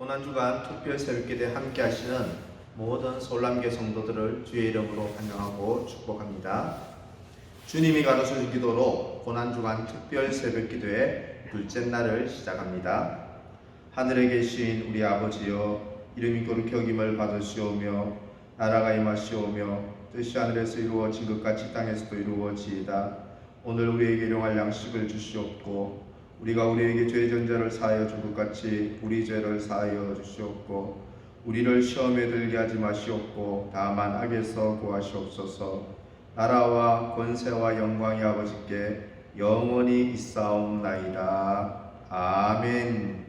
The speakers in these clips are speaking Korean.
고난주간 특별 새벽기도에 함께 하시는 모든 서울남교 성도들을 주의 이름으로 환영하고 축복합니다. 주님이 가르쳐준 기도로 고난주간 특별 새벽기도의 둘째 날을 시작합니다. 하늘에 계신 우리 아버지여, 이름이 거룩히 여김을 받으시오며 나라가 임하시오며 뜻이 하늘에서 이루어진 것 같이 땅에서도 이루어지이다. 오늘 우리에게 일용할 양식을 주시옵고 우리가 우리에게 죄 전자를 사하여 준 것 같이 우리 죄를 사하여 주시옵고 우리를 시험에 들게 하지 마시옵고 다만 악에서 구하시옵소서. 나라와 권세와 영광이 아버지께 영원히 있사옵나이다. 아멘.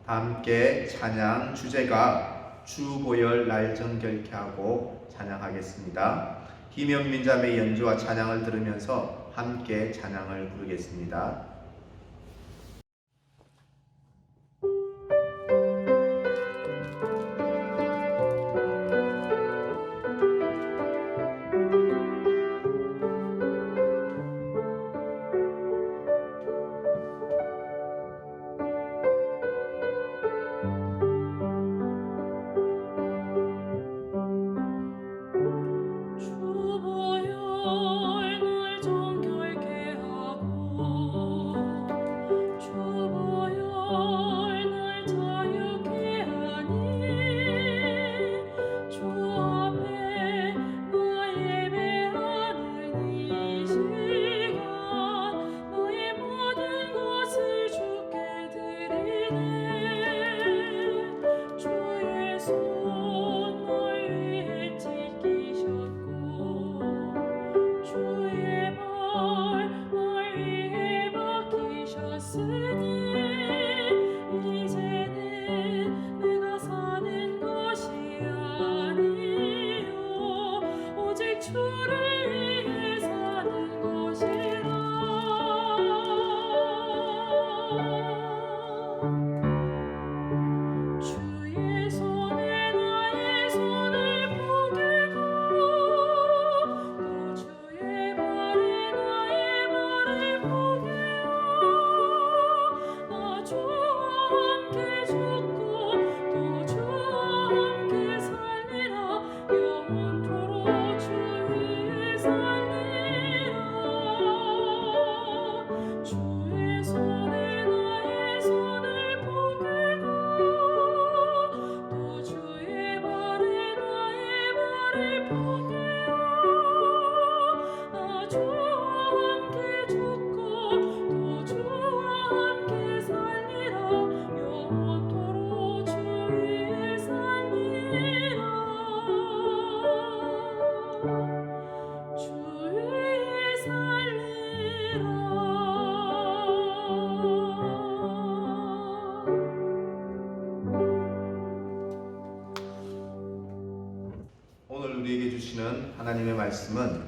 함께 찬양 주제가 주보혈 날 정결케 하고 찬양하겠습니다. 김현민 자매의 연주와 찬양을 들으면서 함께 찬양을 부르겠습니다. 하나님의 말씀은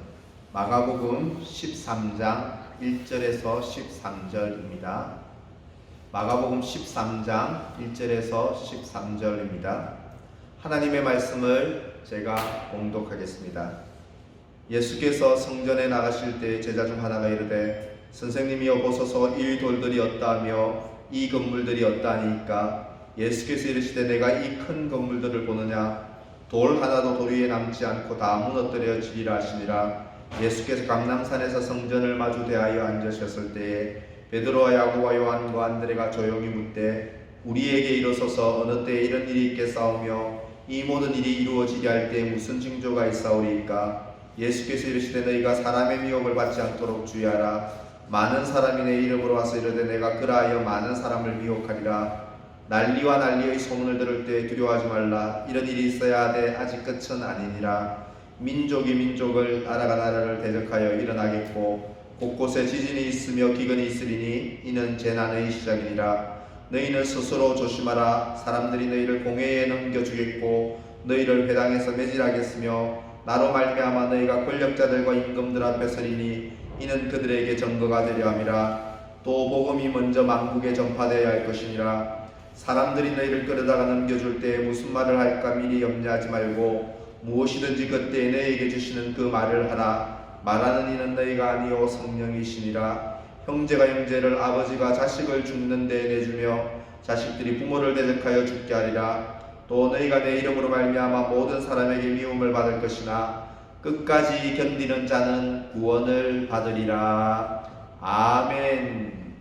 마가복음 13장 1절에서 13절입니다. 마가복음 13장 1절에서 13절입니다. 하나님의 말씀을 제가 봉독하겠습니다. 예수께서 성전에 나가실 때 제자 중 하나가 이르되 선생님이여 보소서 이 돌들이 어떠하며 이 건물들이 어떠하니까 예수께서 이르시되 내가 이 큰 건물들을 보느냐 돌 하나도 돌 위에 남지 않고 다 무너뜨려지리라 하시니라. 예수께서 감람산에서 성전을 마주 대하여 앉으셨을 때에 베드로와 야고보와 요한과 안드레가 조용히 묻되 우리에게 이르소서 어느 때에 이런 일이 있겠사오며 이 모든 일이 이루어지게 할 때에 무슨 징조가 있사오리이까. 예수께서 이르시되 너희가 사람의 미혹을 받지 않도록 주의하라. 많은 사람이 내 이름으로 와서 이르되 내가 그라하여 많은 사람을 미혹하리라. 난리와 난리의 소문을 들을 때 두려워하지 말라. 이런 일이 있어야 하되 아직 끝은 아니니라. 민족이 민족을 나라가 나라를 대적하여 일어나겠고 곳곳에 지진이 있으며 기근이 있으리니 이는 재난의 시작이니라. 너희는 스스로 조심하라. 사람들이 너희를 공회에 넘겨주겠고 너희를 회당에서 매질하겠으며 나로 말미암아 너희가 권력자들과 임금들 앞에 서리니 이는 그들에게 증거가 되려 함이라. 또 복음이 먼저 만국에 전파되어야 할 것이니라. 사람들이 너희를 끌어다가 넘겨줄 때 무슨 말을 할까 미리 염려하지 말고 무엇이든지 그때 너희에게 주시는 그 말을 하라. 말하는 이는 너희가 아니요 성령이시니라. 형제가 형제를 아버지가 자식을 죽는 데 내주며 자식들이 부모를 대적하여 죽게 하리라. 또 너희가 내 이름으로 말미암아 모든 사람에게 미움을 받을 것이나 끝까지 견디는 자는 구원을 받으리라. 아멘.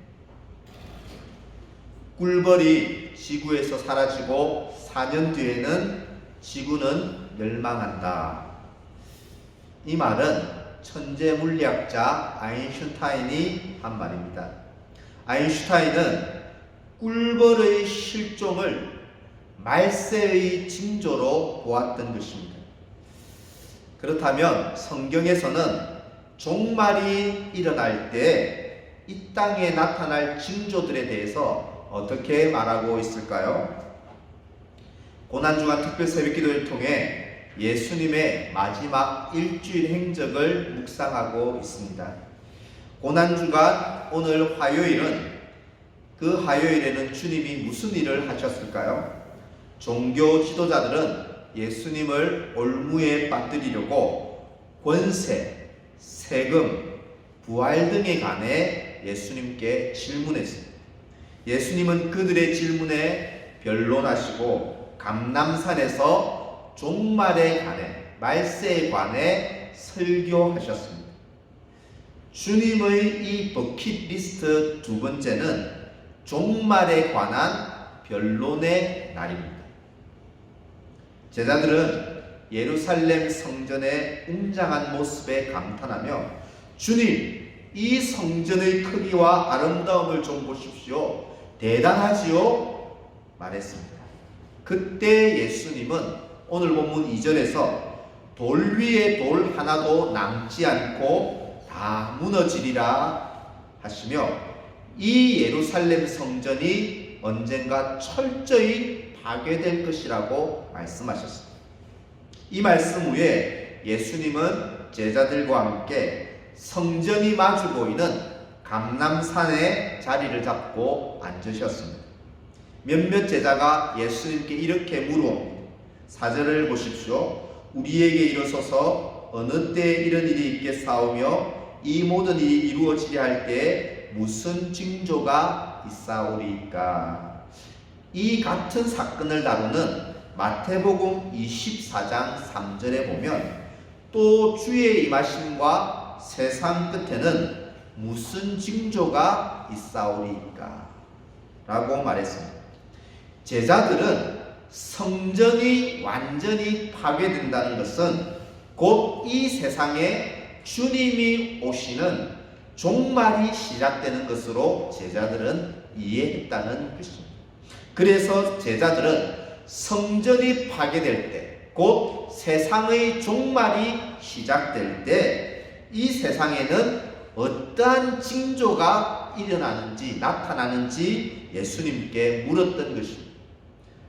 꿀벌이 지구에서 사라지고 4년 뒤에는 지구는 멸망한다. 이 말은 천재 물리학자 아인슈타인이 한 말입니다. 아인슈타인은 꿀벌의 실종을 말세의 징조로 보았던 것입니다. 그렇다면 성경에서는 종말이 일어날 때 이 땅에 나타날 징조들에 대해서 어떻게 말하고 있을까요? 고난주간 특별 새벽기도를 통해 예수님의 마지막 일주일 행적을 묵상하고 있습니다. 고난주간 오늘 화요일은 그 화요일에는 주님이 무슨 일을 하셨을까요? 종교 지도자들은 예수님을 올무에 빠뜨리려고 권세, 세금, 부활 등에 관해 예수님께 질문했습니다. 예수님은 그들의 질문에 변론하시고 감람산에서 종말에 관해, 말세에 관해 설교하셨습니다. 주님의 이 버킷리스트 두 번째는 종말에 관한 변론의 날입니다. 제자들은 예루살렘 성전의 웅장한 모습에 감탄하며 주님, 이 성전의 크기와 아름다움을 좀 보십시오. 대단하지요? 말했습니다. 그때 예수님은 오늘 본문 2절에서 돌 위에 돌 하나도 남지 않고 다 무너지리라 하시며 이 예루살렘 성전이 언젠가 철저히 파괴될 것이라고 말씀하셨습니다. 이 말씀 후에 예수님은 제자들과 함께 성전이 마주 보이는 감람산에 자리를 잡고 앉으셨습니다. 몇몇 제자가 예수님께 이렇게 물어옵니다. 4절을 보십시오. 우리에게 이르소서 어느 때에 이런 일이 있겠사오며 이 모든 일이 이루어지려 할 때에 무슨 징조가 있사오리까? 이 같은 사건을 다루는 마태복음 24장 3절에 보면 또 주의 임하심과 세상 끝에는 무슨 징조가 있사오리까? 라고 말했습니다. 제자들은 성전이 완전히 파괴된다는 것은 곧 이 세상에 주님이 오시는 종말이 시작되는 것으로 제자들은 이해했다는 것입니다. 그래서 제자들은 성전이 파괴될 때, 곧 세상의 종말이 시작될 때 이 세상에는 어떠한 징조가 일어나는지 나타나는지 예수님께 물었던 것입니다.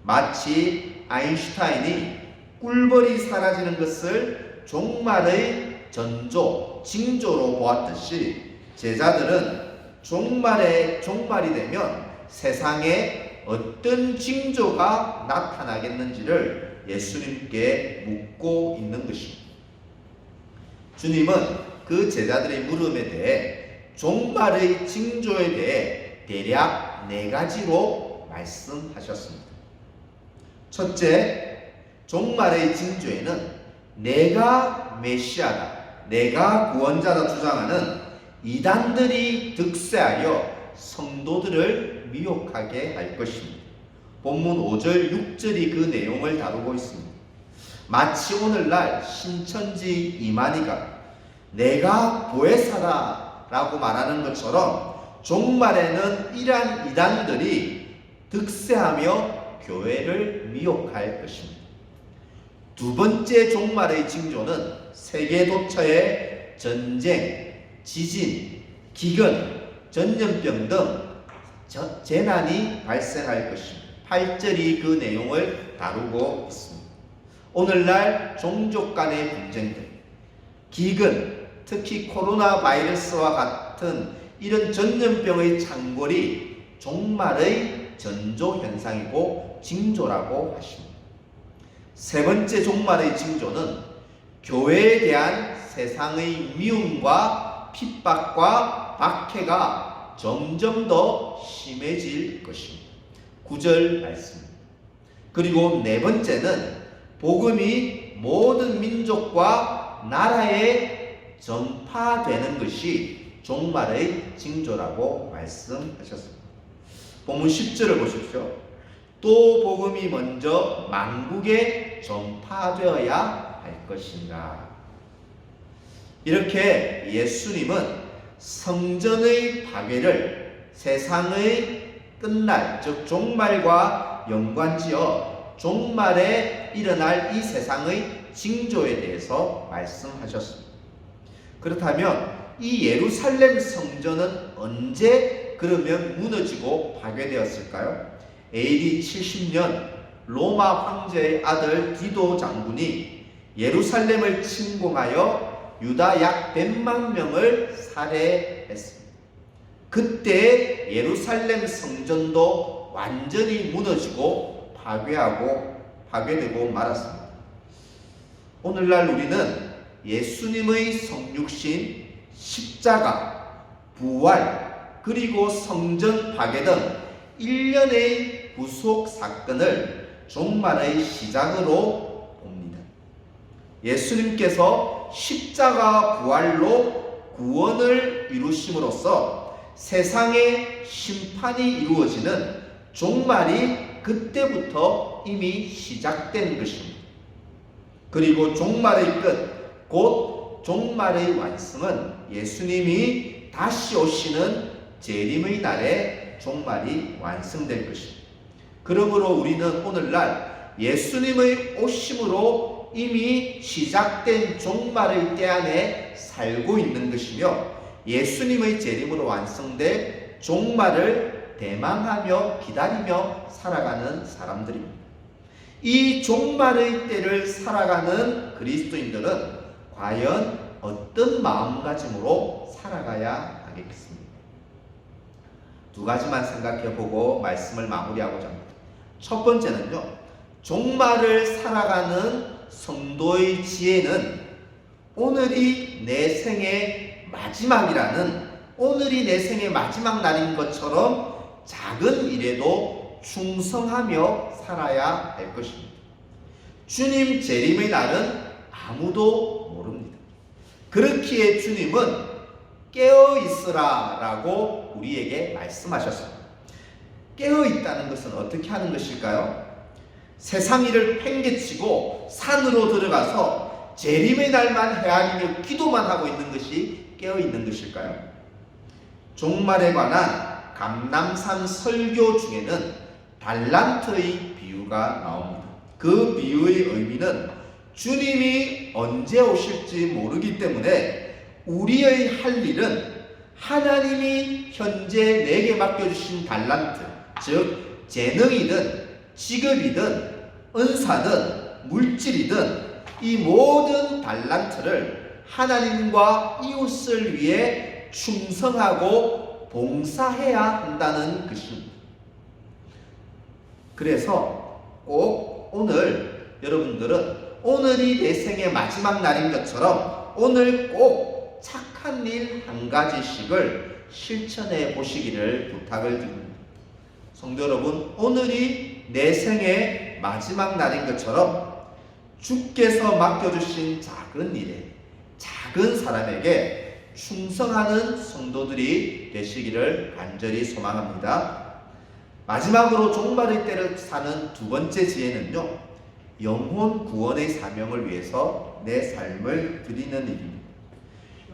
마치 아인슈타인이 꿀벌이 사라지는 것을 종말의 전조, 징조로 보았듯이 제자들은 종말이 되면 세상에 어떤 징조가 나타나겠는지를 예수님께 묻고 있는 것입니다. 주님은 그 제자들의 물음에 대해 종말의 징조에 대해 대략 4가지로 말씀하셨습니다. 첫째, 종말의 징조에는 내가 메시아다, 내가 구원자다 주장하는 이단들이 득세하여 성도들을 미혹하게 할 것입니다. 본문 5절, 6절이 그 내용을 다루고 있습니다. 마치 오늘날 신천지 이만희가 내가 보혜사다 라고 말하는 것처럼 종말에는 이러한 이단들이 득세하며 교회를 미혹할 것입니다. 두 번째 종말의 징조는 세계 도처에 전쟁, 지진, 기근, 전염병 등 재난이 발생할 것입니다. 8절이 그 내용을 다루고 있습니다. 오늘날 종족 간의 분쟁들, 기근, 특히 코로나 바이러스와 같은 이런 전염병의 창궐이 종말의 전조 현상이고 징조라고 하십니다. 세 번째 종말의 징조는 교회에 대한 세상의 미움과 핍박과 박해가 점점 더 심해질 것입니다. 9절 말씀입니다. 그리고 네 번째는 복음이 모든 민족과 나라에 전파되는 것이 종말의 징조라고 말씀하셨습니다. 본문 10절을 보십시오. 또 복음이 먼저 만국에 전파되어야 할 것인가. 이렇게 예수님은 성전의 파괴를 세상의 끝날, 즉 종말과 연관지어 종말에 일어날 이 세상의 징조에 대해서 말씀하셨습니다. 그렇다면 이 예루살렘 성전은 언제 그러면 무너지고 파괴되었을까요? AD 70년 로마 황제의 아들 디도 장군이 예루살렘을 침공하여 유다 약 100만 명을 살해했습니다. 그때 예루살렘 성전도 완전히 무너지고 파괴되고 말았습니다. 오늘날 우리는 예수님의 성육신, 십자가, 부활, 그리고 성전 파괴 등 일련의 구속 사건을 종말의 시작으로 봅니다. 예수님께서 십자가 부활로 구원을 이루심으로써 세상의 심판이 이루어지는 종말이 그때부터 이미 시작된 것입니다. 그리고 종말의 끝, 곧 종말의 완성은 예수님이 다시 오시는 재림의 날에 종말이 완성될 것입니다. 그러므로 우리는 오늘날 예수님의 오심으로 이미 시작된 종말의 때 안에 살고 있는 것이며 예수님의 재림으로 완성될 종말을 대망하며 기다리며 살아가는 사람들입니다. 이 종말의 때를 살아가는 그리스도인들은 과연 어떤 마음가짐으로 살아가야 하겠습니까? 두 가지만 생각해보고 말씀을 마무리하고자 합니다. 첫 번째는요, 종말을 살아가는 성도의 지혜는 오늘이 내 생의 마지막이라는, 오늘이 내 생의 마지막 날인 것처럼 작은 일에도 충성하며 살아야 할 것입니다. 주님 재림의 날은 아무도 모릅니다. 그렇기에 주님은 깨어있으라 라고 우리에게 말씀하셨습니다. 깨어있다는 것은 어떻게 하는 것일까요? 세상 일을 팽개치고 산으로 들어가서 재림의 날만 헤아리며 기도만 하고 있는 것이 깨어있는 것일까요? 종말에 관한 감람산 설교 중에는 달란트의 비유가 나옵니다. 그 비유의 의미는 주님이 언제 오실지 모르기 때문에 우리의 할 일은 하나님이 현재 내게 맡겨주신 달란트, 즉 재능이든 직업이든 은사든 물질이든 이 모든 달란트를 하나님과 이웃을 위해 충성하고 봉사해야 한다는 것입니다. 그래서 꼭 오늘 여러분들은 오늘이 내 생의 마지막 날인 것처럼 오늘 꼭 착한 일 한 가지씩을 실천해 보시기를 부탁을 드립니다. 성도 여러분, 오늘이 내 생의 마지막 날인 것처럼 주께서 맡겨주신 작은 일에, 작은 사람에게 충성하는 성도들이 되시기를 간절히 소망합니다. 마지막으로 종말의 때를 사는 두 번째 지혜는요, 영혼 구원의 사명을 위해서 내 삶을 드리는 일입니다.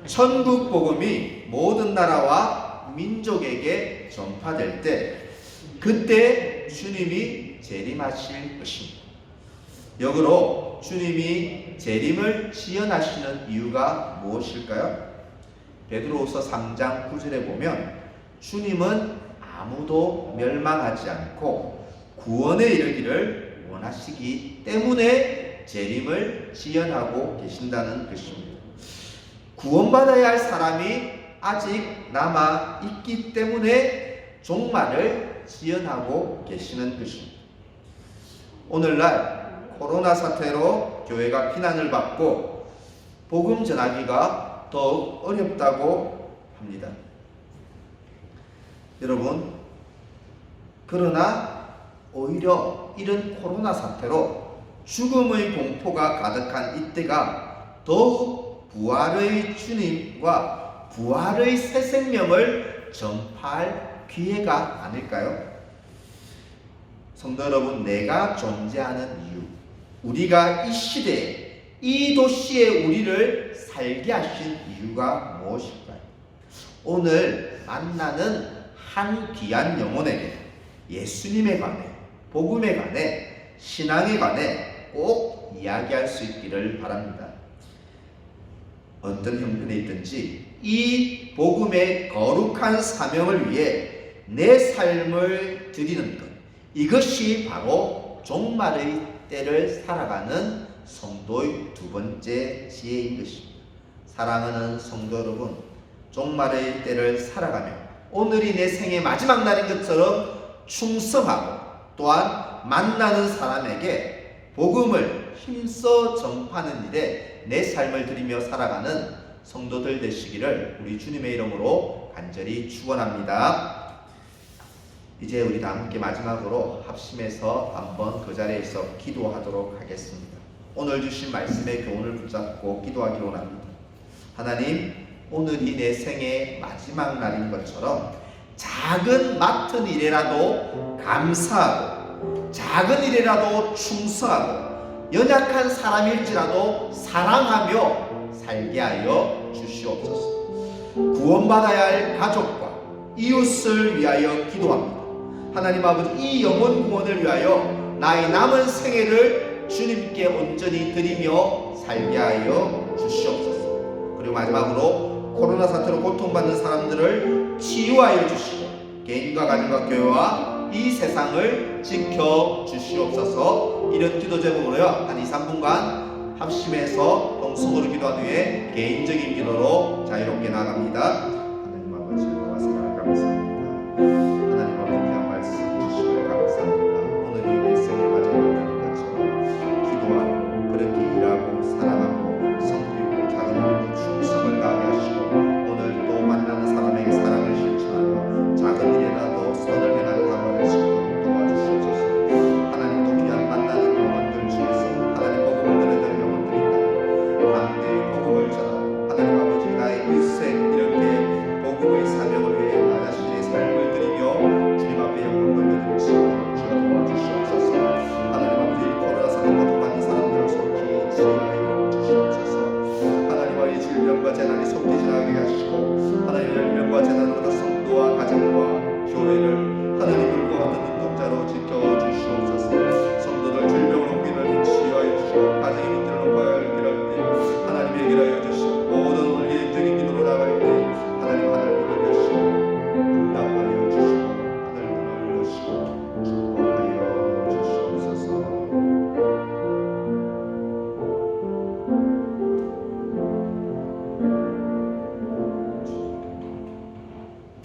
천국 복음이 모든 나라와 민족에게 전파될 때 그때 주님이 재림하실 것입니다. 역으로 주님이 재림을 지연하시는 이유가 무엇일까요? 베드로후서 3장 9절에 보면 주님은 아무도 멸망하지 않고 구원에 이르기를 원하시기 때문에 재림을 지연하고 계신다는 것입니다. 구원받아야 할 사람이 아직 남아 있기 때문에 종말을 지연하고 계시는 것입니다. 오늘날 코로나 사태로 교회가 비난을 받고 복음 전하기가 더욱 어렵다고 합니다. 여러분, 그러나 오히려 이런 코로나 사태로 죽음의 공포가 가득한 이때가 더욱 부활의 주님과 부활의 새 생명을 전파할 기회가 아닐까요? 성도 여러분, 내가 존재하는 이유, 우리가 이 시대에, 이 도시에 우리를 살게 하신 이유가 무엇일까요? 오늘 만나는 한 귀한 영혼에게 예수님에 관해, 복음에 관해, 신앙에 관해 꼭 이야기할 수 있기를 바랍니다. 어떤 형편에 있든지 이 복음의 거룩한 사명을 위해 내 삶을 드리는 것, 이것이 바로 종말의 때를 살아가는 성도의 두 번째 지혜인 것입니다. 사랑하는 성도 여러분, 종말의 때를 살아가며 오늘이 내 생의 마지막 날인 것처럼 충성하고 또한 만나는 사람에게 복음을 힘써 전파하는 일에 내 삶을 드리며 살아가는 성도들 되시기를 우리 주님의 이름으로 간절히 축원합니다. 이제 우리 다 함께 마지막으로 합심해서 한번 그 자리에서 기도하도록 하겠습니다. 오늘 주신 말씀의 교훈을 붙잡고 기도하기로 합니다. 하나님, 오늘이 내 생의 마지막 날인 것처럼 작은 맡은 일이라도 감사하고 작은 일이라도 충성하고 연약한 사람일지라도 사랑하며 살게 하여 주시옵소서. 구원받아야 할 가족과 이웃을 위하여 기도합니다. 하나님 아버지, 이 영혼 구원을 위하여 나의 남은 생애를 주님께 온전히 드리며 살게 하여 주시옵소서. 그리고 마지막으로 코로나 사태로 고통받는 사람들을 치유하여 주시고 개인과 가정과 교회와 이 세상을 지켜 주시옵소서. 이런 기도 제목으로요 한 2-3분간 합심해서 동성으로 기도한 후에 개인적인 기도로 자유롭게 나아갑니다.